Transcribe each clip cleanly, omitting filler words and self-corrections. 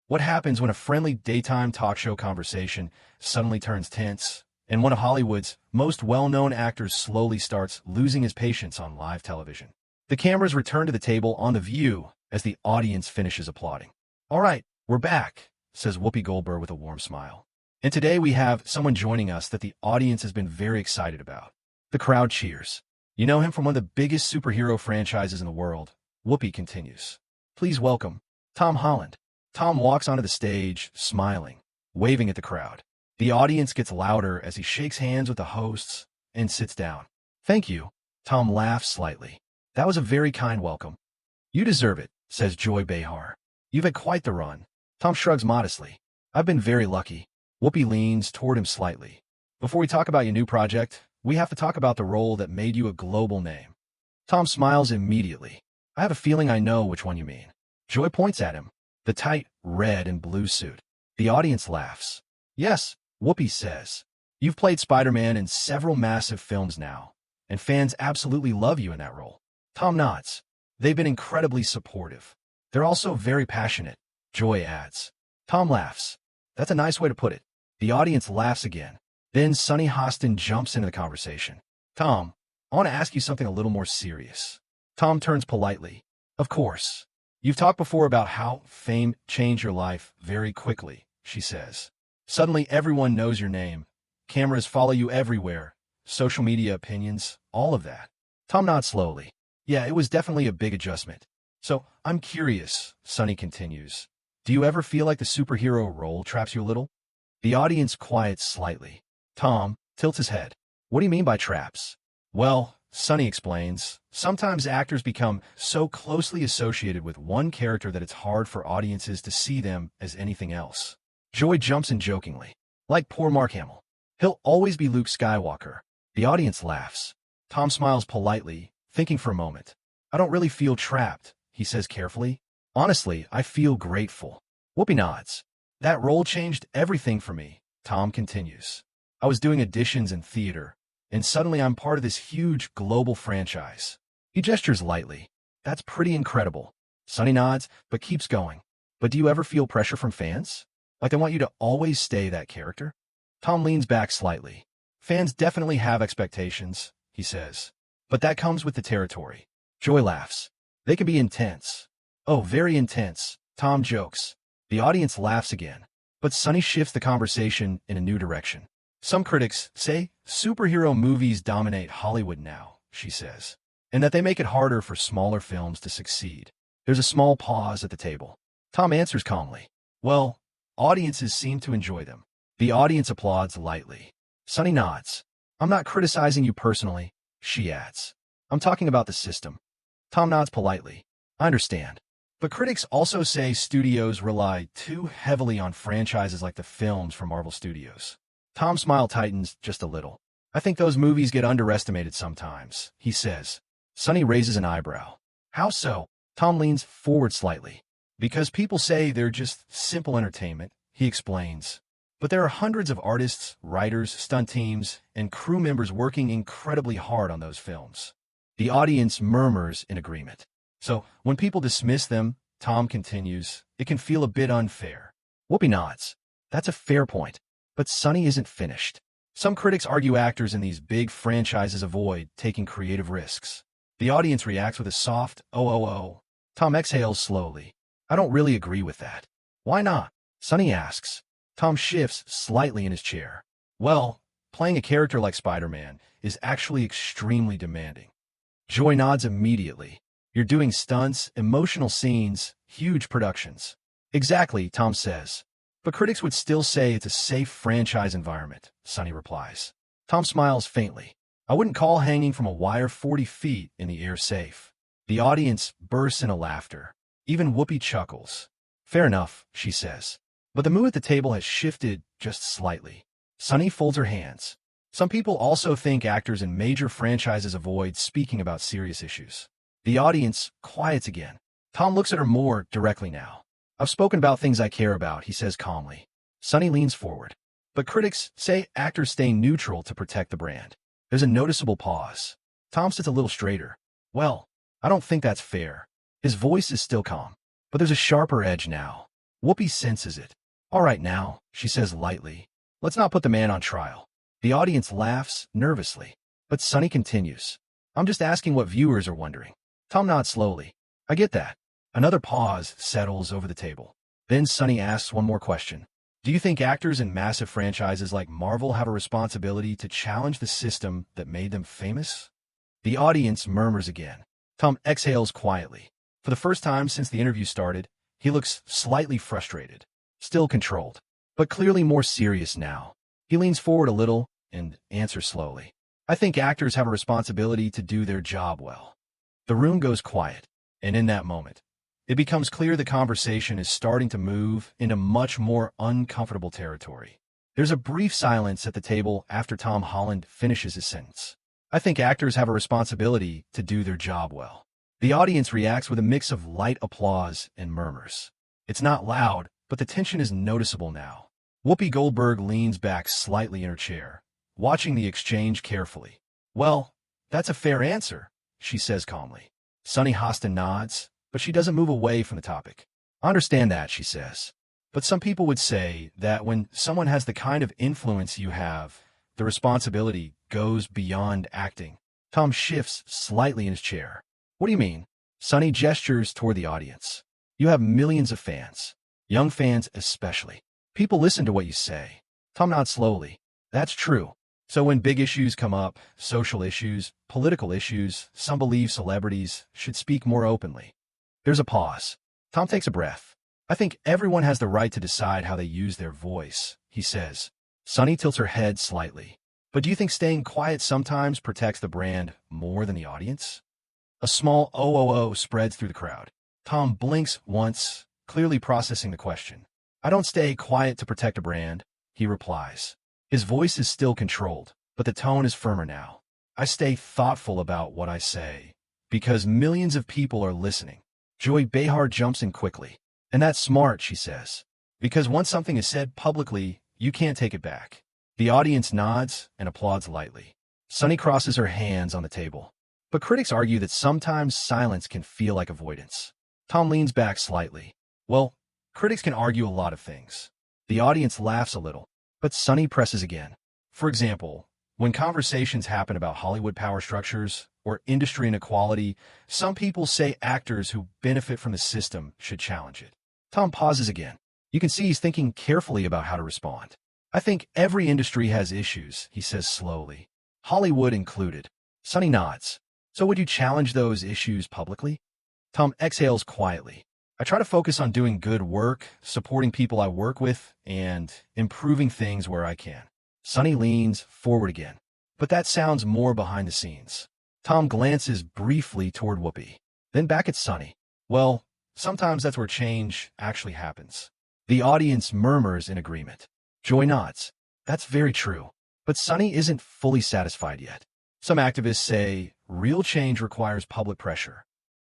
What happens when a friendly daytime talk show conversation suddenly turns tense, and one of Hollywood's most well-known actors slowly starts losing his patience on live television? The cameras return to the table on The View as the audience finishes applauding. "All right, we're back," says Whoopi Goldberg with a warm smile. "And today we have someone joining us that the audience has been very excited about." The crowd cheers. "You know him from one of the biggest superhero franchises in the world," Whoopi continues. "Please welcome Tom Holland." Tom walks onto the stage, smiling, waving at the crowd. The audience gets louder as he shakes hands with the hosts and sits down. "Thank you." Tom laughs slightly. "That was a very kind welcome." "You deserve it," says Joy Behar. "You've had quite the run." Tom shrugs modestly. "I've been very lucky." Whoopi leans toward him slightly. "Before we talk about your new project, we have to talk about the role that made you a global name." Tom smiles immediately. "I have a feeling I know which one you mean." Joy points at him. The tight red and blue suit. The audience laughs. "Yes," Whoopi says. "You've played Spider-Man in several massive films now, and fans absolutely love you in that role." Tom nods. "They've been incredibly supportive. They're also very passionate," Joy adds. Tom laughs. "That's a nice way to put it." The audience laughs again. Then Sunny Hostin jumps into the conversation. "Tom, I want to ask you something a little more serious." Tom turns politely. "Of course. You've talked before about how fame changed your life very quickly," she says. "Suddenly everyone knows your name. Cameras follow you everywhere. Social media opinions, all of that." Tom nods slowly. "Yeah, it was definitely a big adjustment." "So, I'm curious," Sunny continues. "Do you ever feel like the superhero role traps you a little?" The audience quiets slightly. Tom tilts his head. "What do you mean by traps?" "Well," Sunny explains, "sometimes actors become so closely associated with one character that it's hard for audiences to see them as anything else." Joy jumps in jokingly. "Like poor Mark Hamill. He'll always be Luke Skywalker." The audience laughs. Tom smiles politely, thinking for a moment. "I don't really feel trapped," he says carefully. "Honestly, I feel grateful." Whoopi nods. "That role changed everything for me," Tom continues. "I was doing auditions in theater, and suddenly I'm part of this huge global franchise." He gestures lightly. "That's pretty incredible." Sunny nods, but keeps going. "But do you ever feel pressure from fans? Like they want you to always stay that character?" Tom leans back slightly. "Fans definitely have expectations," he says. "But that comes with the territory." Joy laughs. "They can be intense." "Oh, very intense," Tom jokes. The audience laughs again. But Sunny shifts the conversation in a new direction. "Some critics say superhero movies dominate Hollywood now," she says, "and that they make it harder for smaller films to succeed." There's a small pause at the table. Tom answers calmly. "Well, audiences seem to enjoy them." The audience applauds lightly. Sunny nods. "I'm not criticizing you personally," she adds. "I'm talking about the system." Tom nods politely. "I understand. But critics also say studios rely too heavily on franchises like the films from Marvel Studios." Tom's smile tightens just a little. "I think those movies get underestimated sometimes," he says. Sunny raises an eyebrow. "How so?" Tom leans forward slightly. "Because people say they're just simple entertainment," he explains. "But there are hundreds of artists, writers, stunt teams, and crew members working incredibly hard on those films." The audience murmurs in agreement. "So, when people dismiss them," Tom continues, "it can feel a bit unfair." Whoopi nods. "That's a fair point." But Sunny isn't finished. "Some critics argue actors in these big franchises avoid taking creative risks." The audience reacts with a soft, "Oh." Tom exhales slowly. "I don't really agree with that." "Why not?" Sunny asks. Tom shifts slightly in his chair. "Well, playing a character like Spider-Man is actually extremely demanding." Joy nods immediately. "You're doing stunts, emotional scenes, huge productions." "Exactly," Tom says. "But critics would still say it's a safe franchise environment," Sunny replies. Tom smiles faintly. "I wouldn't call hanging from a wire 40 feet in the air safe." The audience bursts into laughter. Even Whoopi chuckles. "Fair enough," she says. But the mood at the table has shifted just slightly. Sunny folds her hands. "Some people also think actors in major franchises avoid speaking about serious issues." The audience quiets again. Tom looks at her more directly now. "I've spoken about things I care about," he says calmly. Sunny leans forward. "But critics say actors stay neutral to protect the brand." There's a noticeable pause. Tom sits a little straighter. "Well, I don't think that's fair." His voice is still calm, but there's a sharper edge now. Whoopi senses it. All right now, she says lightly. Let's not put the man on trial. The audience laughs nervously. But Sonny continues. I'm just asking what viewers are wondering. Tom nods slowly. I get that. Another pause settles over the table. Then Sonny asks one more question. Do you think actors in massive franchises like Marvel have a responsibility to challenge the system that made them famous? The audience murmurs again. Tom exhales quietly. For the first time since the interview started, he looks slightly frustrated. Still controlled, but clearly more serious now. He leans forward a little and answers slowly. I think actors have a responsibility to do their job well. The room goes quiet, and in that moment, it becomes clear the conversation is starting to move into much more uncomfortable territory. There's a brief silence at the table after Tom Holland finishes his sentence. I think actors have a responsibility to do their job well. The audience reacts with a mix of light applause and murmurs. It's not loud, but the tension is noticeable now. Whoopi Goldberg leans back slightly in her chair, watching the exchange carefully. Well, that's a fair answer, she says calmly. Sonny Hostin nods, but she doesn't move away from the topic. I understand that, she says. But some people would say that when someone has the kind of influence you have, the responsibility goes beyond acting. Tom shifts slightly in his chair. What do you mean? Sonny gestures toward the audience. You have millions of fans. Young fans especially. People listen to what you say. Tom nods slowly. That's true. So when big issues come up, social issues, political issues, some believe celebrities should speak more openly. There's a pause. Tom takes a breath. I think everyone has the right to decide how they use their voice, he says. Sonny tilts her head slightly. But do you think staying quiet sometimes protects the brand more than the audience? A small "oh" spreads through the crowd. Tom blinks once, clearly processing the question. I don't stay quiet to protect a brand, he replies. His voice is still controlled, but the tone is firmer now. I stay thoughtful about what I say, because millions of people are listening. Joy Behar jumps in quickly. And that's smart, she says. Because once something is said publicly, you can't take it back. The audience nods and applauds lightly. Sonny crosses her hands on the table. But critics argue that sometimes silence can feel like avoidance. Tom leans back slightly. Well, critics can argue a lot of things. The audience laughs a little, but Sonny presses again. For example, when conversations happen about Hollywood power structures or industry inequality, some people say actors who benefit from the system should challenge it. Tom pauses again. You can see he's thinking carefully about how to respond. I think every industry has issues, he says slowly. Hollywood included. Sonny nods. So would you challenge those issues publicly? Tom exhales quietly. I try to focus on doing good work, supporting people I work with, and improving things where I can. Sonny leans forward again. But that sounds more behind the scenes. Tom glances briefly toward Whoopi, then back at Sonny. Well, sometimes that's where change actually happens. The audience murmurs in agreement. Joy nods. That's very true. But Sonny isn't fully satisfied yet. Some activists say real change requires public pressure.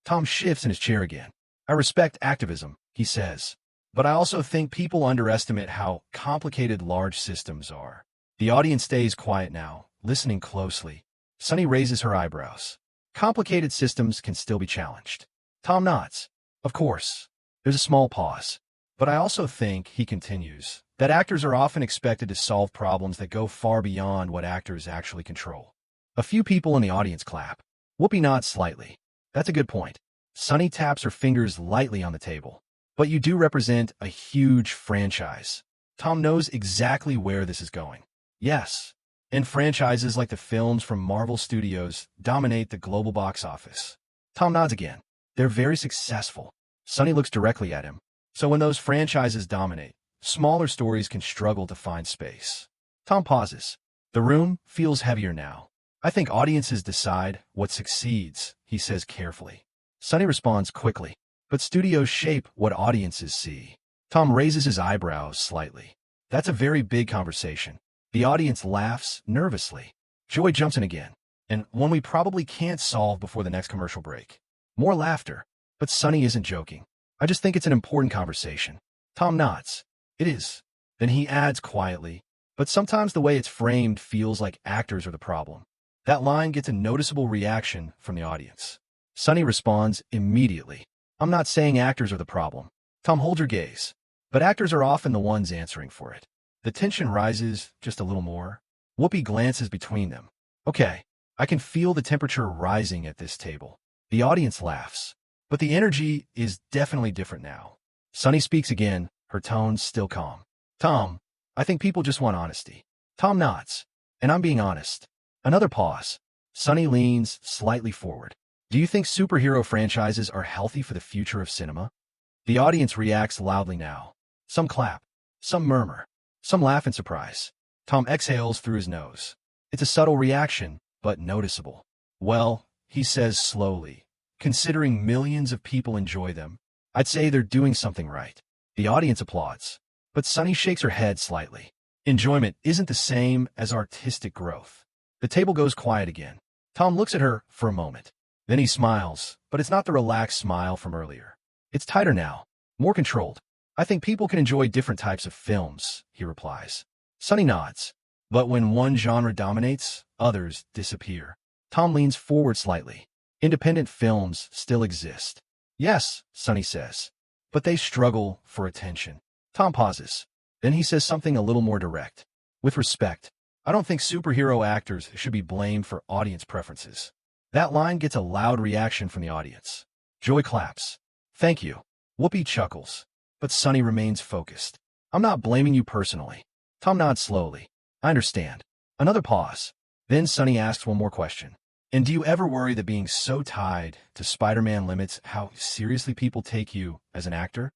Tom shifts in his chair again. I respect activism, he says. But I also think people underestimate how complicated large systems are. The audience stays quiet now, listening closely. Sonny raises her eyebrows. Complicated systems can still be challenged. Tom nods. Of course. There's a small pause. But I also think, he continues, that actors are often expected to solve problems that go far beyond what actors actually control. A few people in the audience clap. Whoopi nods slightly. That's a good point. Sonny taps her fingers lightly on the table. But you do represent a huge franchise. Tom knows exactly where this is going. Yes. And franchises like the films from Marvel Studios dominate the global box office. Tom nods again. They're very successful. Sonny looks directly at him. So when those franchises dominate, smaller stories can struggle to find space. Tom pauses. The room feels heavier now. I think audiences decide what succeeds, he says carefully. Sonny responds quickly. But studios shape what audiences see. Tom raises his eyebrows slightly. That's a very big conversation. The audience laughs nervously. Joy jumps in again. And one we probably can't solve before the next commercial break. More laughter. But Sonny isn't joking. I just think it's an important conversation. Tom nods. It is. Then he adds quietly. But sometimes the way it's framed feels like actors are the problem. That line gets a noticeable reaction from the audience. Sonny responds immediately. I'm not saying actors are the problem. Tom, hold your gaze. but actors are often the ones answering for it. The tension rises just a little more. Whoopi glances between them. Okay, I can feel the temperature rising at this table. The audience laughs, but the energy is definitely different now. Sunny speaks again, her tone still calm. Tom, I think people just want honesty. Tom nods. And I'm being honest. Another pause. Sunny leans slightly forward. Do you think superhero franchises are healthy for the future of cinema? The audience reacts loudly now. Some clap. Some murmur. Some laugh in surprise. Tom exhales through his nose. It's a subtle reaction, but noticeable. Well, he says slowly, considering millions of people enjoy them, I'd say they're doing something right. The audience applauds, but Sunny shakes her head slightly. Enjoyment isn't the same as artistic growth. The table goes quiet again. Tom looks at her for a moment. Then he smiles, but it's not the relaxed smile from earlier. It's tighter now, more controlled. I think people can enjoy different types of films, he replies. Sunny nods. But when one genre dominates, others disappear. Tom leans forward slightly. Independent films still exist. Yes, Sunny says. But they struggle for attention. Tom pauses. Then he says something a little more direct. With respect, I don't think superhero actors should be blamed for audience preferences. That line gets a loud reaction from the audience. Joy claps. Thank you. Whoopi chuckles. But Sunny remains focused. I'm not blaming you personally. Tom nods slowly. I understand. Another pause. Then Sunny asks one more question. And do you ever worry that being so tied to Spider-Man limits how seriously people take you as an actor?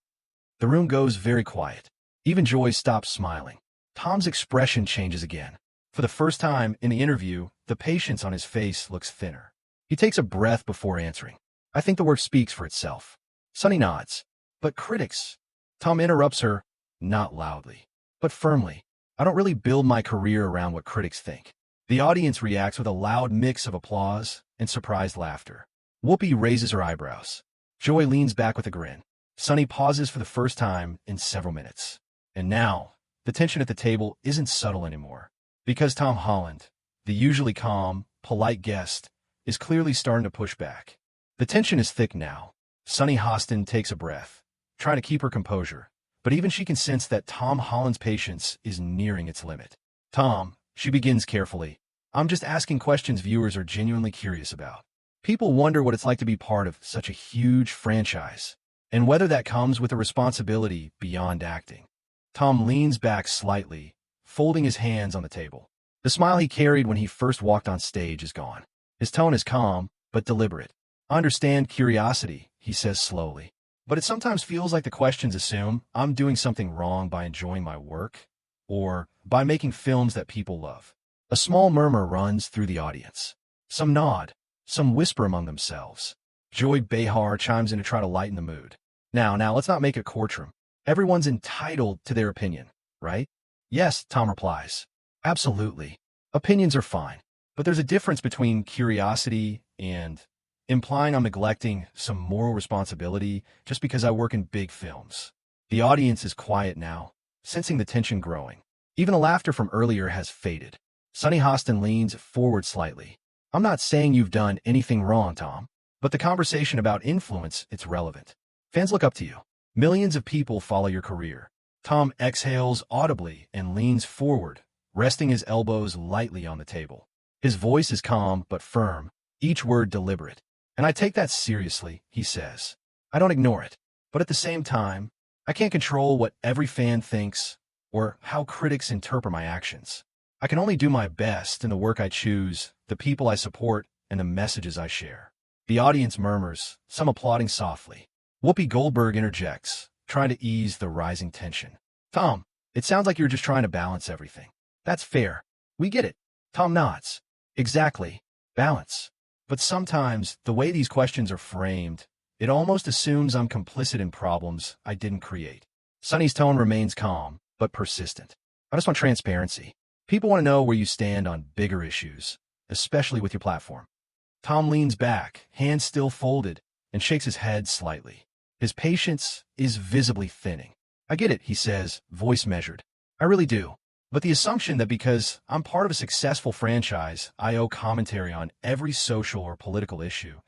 The room goes very quiet. Even Joy stops smiling. Tom's expression changes again. For the first time in the interview, the patience on his face looks thinner. He takes a breath before answering. I think the work speaks for itself. Sunny nods. But critics. Tom interrupts her, not loudly, but firmly. I don't really build my career around what critics think. The audience reacts with a loud mix of applause and surprised laughter. Whoopi raises her eyebrows. Joy leans back with a grin. Sunny pauses for the first time in several minutes. And now, the tension at the table isn't subtle anymore. Because Tom Holland, the usually calm, polite guest, is clearly starting to push back. The tension is thick now. Sunny Hostin takes a breath, trying to keep her composure. But even she can sense that Tom Holland's patience is nearing its limit. Tom, she begins carefully. I'm just asking questions viewers are genuinely curious about. People wonder what it's like to be part of such a huge franchise, and whether that comes with a responsibility beyond acting. Tom leans back slightly, folding his hands on the table. The smile he carried when he first walked on stage is gone. His tone is calm, but deliberate. I understand curiosity, he says slowly. But it sometimes feels like the questions assume I'm doing something wrong by enjoying my work, or by making films that people love. A small murmur runs through the audience. Some nod, some whisper among themselves. Joy Behar chimes in to try to lighten the mood. Now, let's not make a courtroom. Everyone's entitled to their opinion, right? Yes, Tom replies. Absolutely. Opinions are fine. But there's a difference between curiosity and implying I'm neglecting some moral responsibility just because I work in big films. The audience is quiet now, sensing the tension growing. Even the laughter from earlier has faded. Sunny Hostin leans forward slightly. I'm not saying you've done anything wrong, Tom, but the conversation about influence, it's relevant. Fans look up to you. Millions of people follow your career. Tom exhales audibly and leans forward, resting his elbows lightly on the table. His voice is calm but firm, each word deliberate. And I take that seriously, he says. I don't ignore it. But at the same time, I can't control what every fan thinks or how critics interpret my actions. I can only do my best in the work I choose, the people I support, and the messages I share. The audience murmurs, some applauding softly. Whoopi Goldberg interjects, trying to ease the rising tension. Tom, it sounds like you're just trying to balance everything. That's fair. We get it. Tom nods. Exactly. Balance. But sometimes, the way these questions are framed, it almost assumes I'm complicit in problems I didn't create. Sunny's tone remains calm, but persistent. I just want transparency. People want to know where you stand on bigger issues, especially with your platform. Tom leans back, hands still folded, and shakes his head slightly. His patience is visibly thinning. I get it, he says, voice measured. I really do. But the assumption that because I'm part of a successful franchise, I owe commentary on every social or political issue,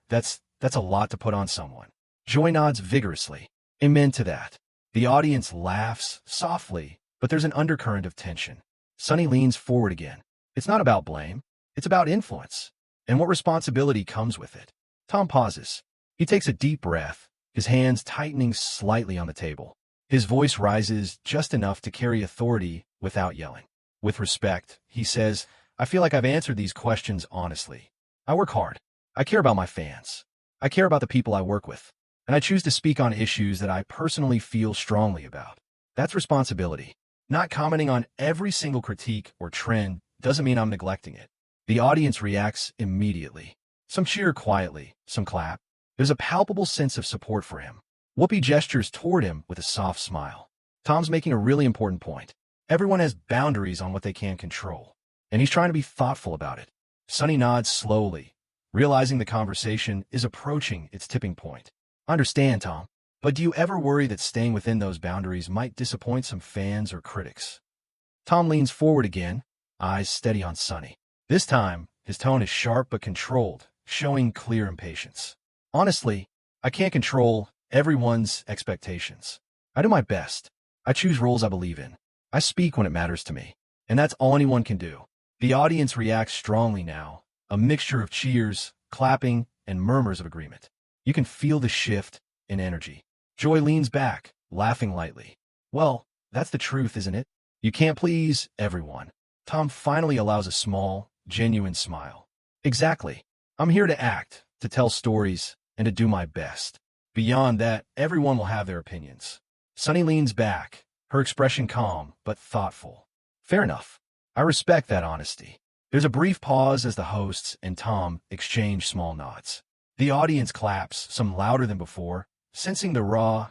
that's a lot to put on someone. Joy nods vigorously. Amen to that. The audience laughs softly, but there's an undercurrent of tension. Sonny leans forward again. It's not about blame. It's about influence. And what responsibility comes with it. Tom pauses. He takes a deep breath, his hands tightening slightly on the table. His voice rises just enough to carry authority without yelling. With respect, he says, I feel like I've answered these questions honestly. I work hard. I care about my fans. I care about the people I work with. And I choose to speak on issues that I personally feel strongly about. That's responsibility. Not commenting on every single critique or trend doesn't mean I'm neglecting it. The audience reacts immediately. Some cheer quietly, some clap. There's a palpable sense of support for him. Whoopi gestures toward him with a soft smile. Tom's making a really important point. Everyone has boundaries on what they can control, and he's trying to be thoughtful about it. Sonny nods slowly, realizing the conversation is approaching its tipping point. I understand, Tom, but do you ever worry that staying within those boundaries might disappoint some fans or critics? Tom leans forward again, eyes steady on Sonny. This time, his tone is sharp but controlled, showing clear impatience. Honestly, I can't control everyone's expectations. I do my best. I choose roles I believe in. I speak when it matters to me. And that's all anyone can do. The audience reacts strongly now, a mixture of cheers, clapping, and murmurs of agreement. You can feel the shift in energy. Joy leans back, laughing lightly. Well, that's the truth, isn't it? You can't please everyone. Tom finally allows a small, genuine smile. Exactly. I'm here to act, to tell stories, and to do my best. Beyond that, everyone will have their opinions. Sonny leans back, her expression calm but thoughtful. Fair enough. I respect that honesty. There's a brief pause as the hosts and Tom exchange small nods. The audience claps, some louder than before, sensing the raw,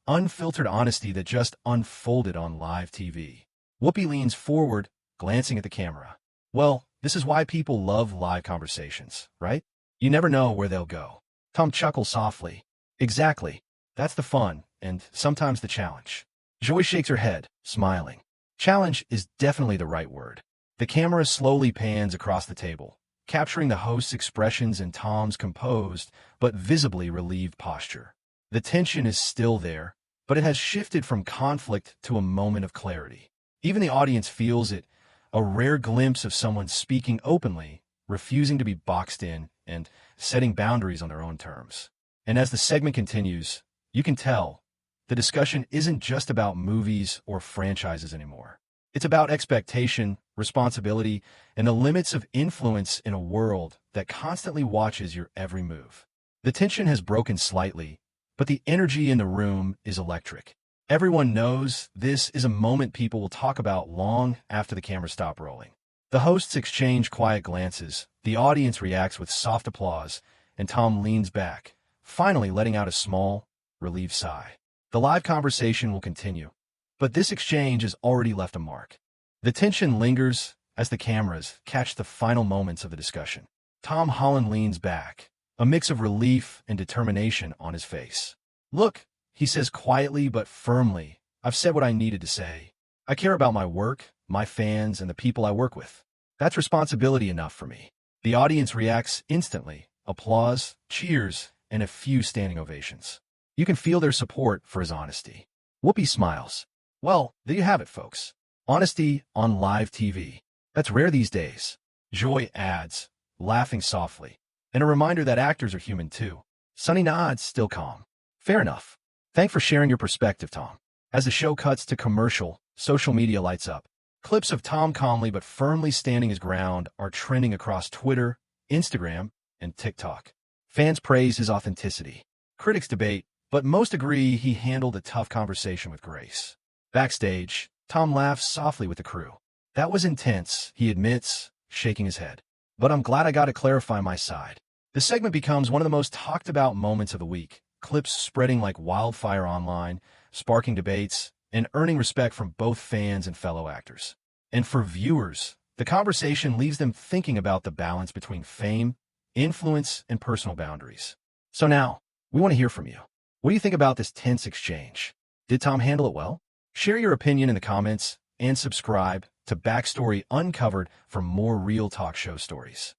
unfiltered honesty that just unfolded on live TV. Whoopi leans forward, glancing at the camera. Well, this is why people love live conversations, right? You never know where they'll go. Tom chuckles softly. Exactly. That's the fun, and sometimes the challenge. Joy shakes her head, smiling. Challenge is definitely the right word. The camera slowly pans across the table, capturing the host's expressions and Tom's composed, but visibly relieved posture. The tension is still there, but it has shifted from conflict to a moment of clarity. Even the audience feels it, a rare glimpse of someone speaking openly, refusing to be boxed in, and setting boundaries on their own terms. And as the segment continues, you can tell the discussion isn't just about movies or franchises anymore. It's about expectation, responsibility, and the limits of influence in a world that constantly watches your every move. The tension has broken slightly, but the energy in the room is electric. Everyone knows this is a moment people will talk about long after the cameras stop rolling. The hosts exchange quiet glances, the audience reacts with soft applause, and Tom leans back, finally letting out a small, relieved sigh. The live conversation will continue, but this exchange has already left a mark. The tension lingers as the cameras catch the final moments of the discussion. Tom Holland leans back, a mix of relief and determination on his face. Look, he says quietly but firmly, I've said what I needed to say. I care about my work, my fans, and the people I work with. That's responsibility enough for me. The audience reacts instantly, applause, cheers, and a few standing ovations. You can feel their support for his honesty. Whoopi smiles. Well, there you have it, folks. Honesty on live TV. That's rare these days. Joy adds, laughing softly. And a reminder that actors are human too. Sonny nods, still calm. Fair enough. Thanks for sharing your perspective, Tom. As the show cuts to commercial, social media lights up. Clips of Tom calmly but firmly standing his ground are trending across Twitter, Instagram, and TikTok. Fans praise his authenticity. Critics debate, but most agree he handled a tough conversation with grace. Backstage, Tom laughs softly with the crew. That was intense, he admits, shaking his head. But I'm glad I got to clarify my side. The segment becomes one of the most talked about moments of the week, clips spreading like wildfire online, sparking debates, and earning respect from both fans and fellow actors. And for viewers, the conversation leaves them thinking about the balance between fame, influence, and personal boundaries. So now, we want to hear from you. What do you think about this tense exchange? Did Tom handle it well? Share your opinion in the comments and subscribe to Backstory Uncovered for more real talk show stories.